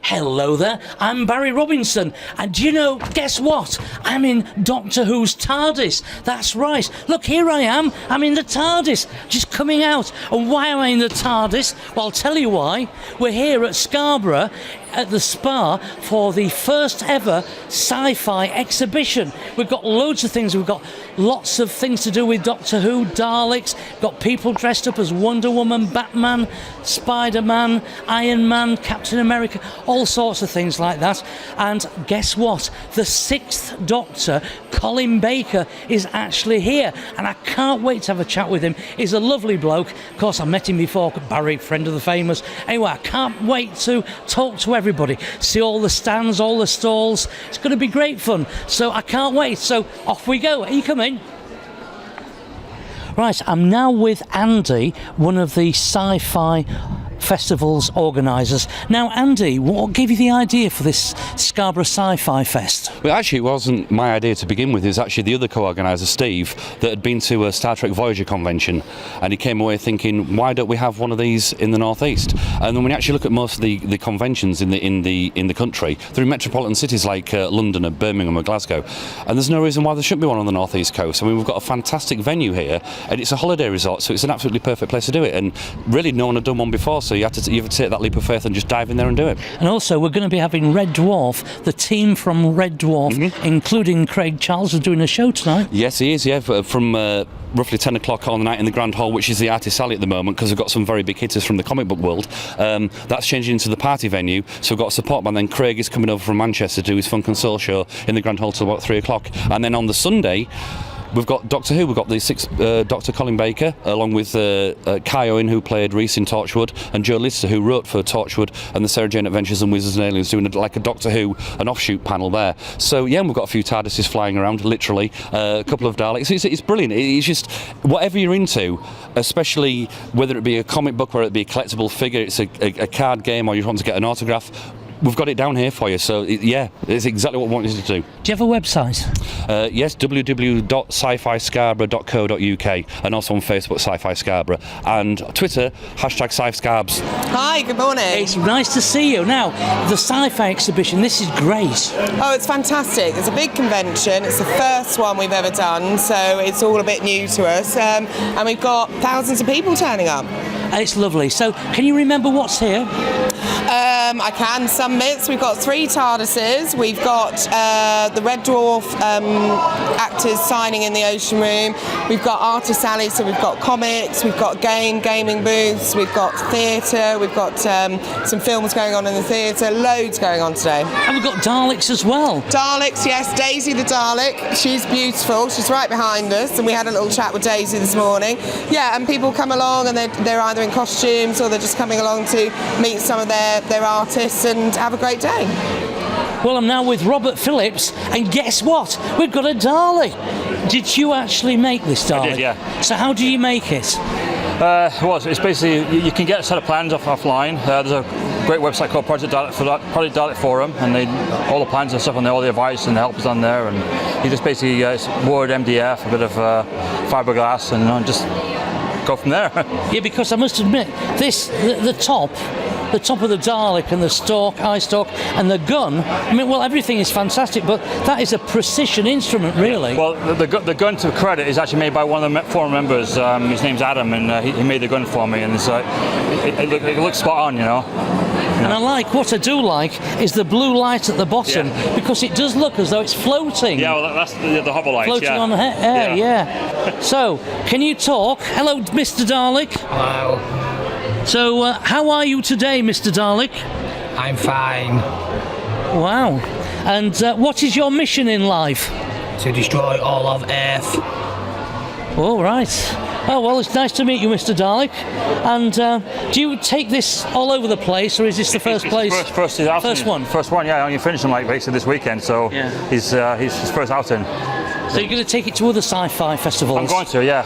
Hello there, I'm Barry Robinson, and do you know, guess what? I'm in Doctor Who's Tardis. That's right. Look, here I am. I'm in the Tardis, just coming out. And why am I in the Tardis? Well, I'll tell you why. We're here at Scarborough, at the Spa, for the first ever sci-fi exhibition. We've got loads of things. We've got lots of things to do with Doctor Who, Daleks, got people dressed up as Wonder Woman, Batman, Spider-Man, Iron Man, Captain America, all sorts of things like that. And guess what? The sixth Doctor, Colin Baker, is actually here, and I can't wait to have a chat with him. He's a lovely bloke. Of course, I met him before, Barry, friend of the famous. Anyway, I can't wait to talk to everybody, see all the stands, all the stalls. It's going to be great fun, so I can't wait. So off we go. Are you coming? Right, I'm now with Andy, one of the Sci-Fi Festival's organisers. Now, Andy, what gave you the idea for this Scarborough Sci-Fi Fest? Well, actually, it wasn't my idea to begin with. It was actually the other co-organiser, Steve, that had been to a Star Trek Voyager convention, and he came away thinking, why don't we have one of these in the northeast? And then when you actually look at most of the conventions in the country, they're in metropolitan cities like London or Birmingham or Glasgow, and there's no reason why there shouldn't be one on the northeast coast. I mean, we've got a fantastic venue here, and it's a holiday resort, so it's an absolutely perfect place to do it. And really, no one had done one before, so you have to take that leap of faith and just dive in there and do it. And also, we're going to be having Red Dwarf, the team from Red Dwarf, including Craig Charles, is doing a show tonight. Yes, he is, yeah, from roughly 10 o'clock on the night in the Grand Hall, which is the Artist Alley at the moment, because we've got some very big hitters from the comic book world. That's changing into the party venue, so we've got a support band. Then Craig is coming over from Manchester to do his Funk and Soul show in the Grand Hall till about 3 o'clock. And then on the Sunday, we've got Doctor Who. We've got the sixth Dr. Colin Baker, along with Kai Owen, who played Reese in Torchwood, and Joe Lister, who wrote for Torchwood and the Sarah Jane Adventures and Wizards and Aliens, doing like a Doctor Who, an offshoot panel there. So yeah, we've got a few TARDISes flying around, literally, a couple of Daleks. It's brilliant. It's just whatever you're into, especially whether it be a comic book or it be a collectible figure, it's a card game, or you want to get an autograph. We've got it down here for you, so yeah, it's exactly what we wanted to do. Do you have a website? Yes, www.sci-fi-scarborough.co.uk, and also on Facebook, Sci-Fi Scarborough, and Twitter, #SciFscarbs. Hi, good morning. It's nice to see you. Now, the Sci-Fi exhibition, this is great. Oh, it's fantastic. It's a big convention. It's the first one we've ever done, so it's all a bit new to us, and we've got thousands of people turning up. It's lovely. So, can you remember what's here? I can, some bits. We've got 3 TARDISes. We've got the Red Dwarf actors signing in the Ocean Room. We've got Artist Alley, so we've got comics, we've got gaming booths, we've got theatre, we've got some films going on in the theatre, loads going on today. And we've got Daleks as well. Daleks, yes, Daisy the Dalek. She's beautiful. She's right behind us, and we had a little chat with Daisy this morning. Yeah, and people come along and they're either in costumes or they're just coming along to meet some of their artists and have a great day. Well, I'm now with Robert Phillips, and guess what? We've got a Dalek. Did you actually make this Dalek? I did, yeah. So how do you make it? Well, it's basically, you can get a set of plans offline. There's a great website called Project Dalek Forum, and all the plans and stuff on there, all the advice and the help is on there, and you just basically it's Word, MDF, a bit of fiberglass, and just go from there. Yeah, because I must admit, the top of the Dalek and the eye stalk and the gun, I mean, well, everything is fantastic, but that is a precision instrument, really. Well, the gun, to credit, is actually made by one of the former members. His name's Adam, and he made the gun for me, and it looks spot on, you know. And what I do like is the blue light at the bottom, because it does look as though it's floating. Yeah, well, that's the hover light. Floating on air, yeah. So, can you talk? Hello, Mr. Dalek. Hello. So, how are you today, Mr. Dalek? I'm fine. Wow. And what is your mission in life? To destroy all of Earth. All right. Oh, well, it's nice to meet you, Mr. Dalek. And do you take this all over the place, or is this the first place? First one. First one, yeah. Only finished him basically this weekend, so yeah. He's his first outing. So you're going to take it to other sci-fi festivals? I'm going to, yeah.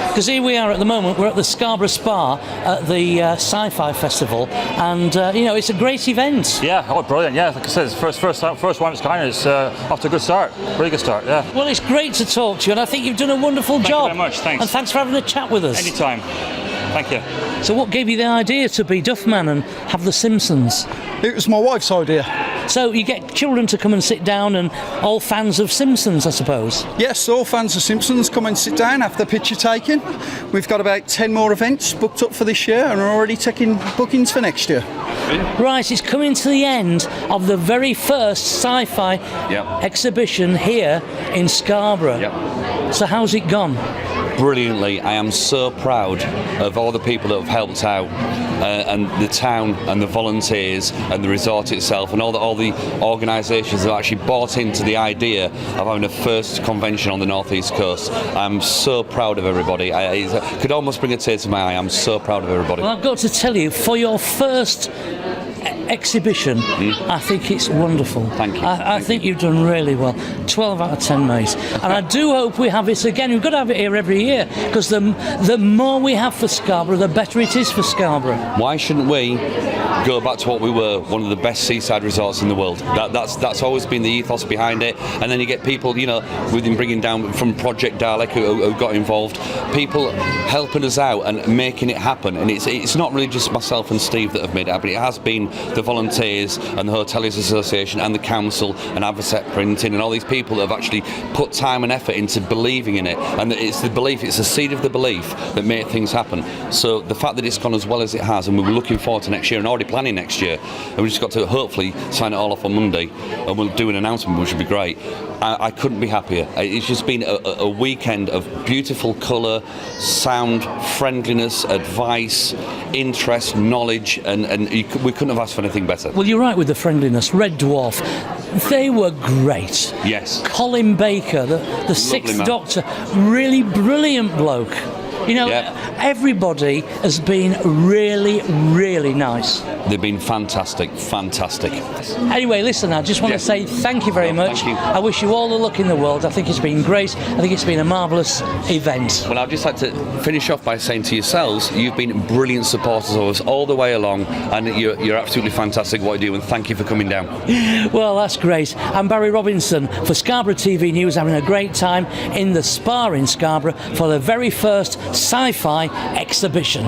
Because here we are at the moment, we're at the Scarborough Spa at the Sci-Fi Festival, and it's a great event. Yeah, brilliant, yeah. Like I said, it's first one of its kind. It's off to a good start, really good start, yeah. Well, it's great to talk to you, and I think you've done a wonderful job. Thank you very much, thanks. And thanks for having a chat with us. Anytime. Thank you. So what gave you the idea to be Duffman and have The Simpsons? It was my wife's idea. So you get children to come and sit down, and all fans of Simpsons, I suppose. Yes, all fans of Simpsons come and sit down, have the picture taken. We've got about 10 more events booked up for this year, and we're already taking bookings for next year. Right, it's coming to the end of the very first sci-fi exhibition here in Scarborough. Yep. So how's it gone? Brilliantly. I am so proud of all the people that have helped out, and the town and the volunteers and the resort itself, and all the organisations that actually bought into the idea of having a first convention on the northeast coast. I'm so proud of everybody. I could almost bring a tear to my eye. I'm so proud of everybody. Well, I've got to tell you, for your first exhibition, I think it's wonderful. Thank you. I think you've done really well. 12 out of 10, mate. And I do hope we have it again. We've got to have it here every year, because the more we have for Scarborough, the better it is for Scarborough. Why shouldn't we go back to what we were, one of the best seaside resorts in the world? That's always been the ethos behind it. And then you get people, with them bringing down from Project Dalek who got involved, people helping us out and making it happen. And it's not really just myself and Steve that have made it happen. It has been the volunteers and the Hoteliers Association and the council and Avocet Printing and all these people that have actually put time and effort into believing in it. And it's the belief, it's the seed of the belief that made things happen. So the fact that it's gone as well as it has, and we were looking forward to next year and already planning next year, and we just got to hopefully sign it all off on Monday, and we'll do an announcement, which would be great. I couldn't be happier. It's just been a weekend of beautiful colour, sound, friendliness, advice, interest, knowledge, and we couldn't have asked for anything better. Well, you're right with the friendliness. Red Dwarf, they were great. Yes. Colin Baker, the Sixth man. Doctor, really brilliant bloke. Everybody has been really, really nice. They've been fantastic. Anyway, listen, I just want to say thank you very much. Thank you. I wish you all the luck in the world. I think it's been great. I think it's been a marvellous event. Well, I'd just like to finish off by saying to yourselves, you've been brilliant supporters of us all the way along, and you're absolutely fantastic what you do, and thank you for coming down. Well, that's great. I'm Barry Robinson for Scarborough TV News, having a great time in the Spa in Scarborough for the very first sci-fi exhibition.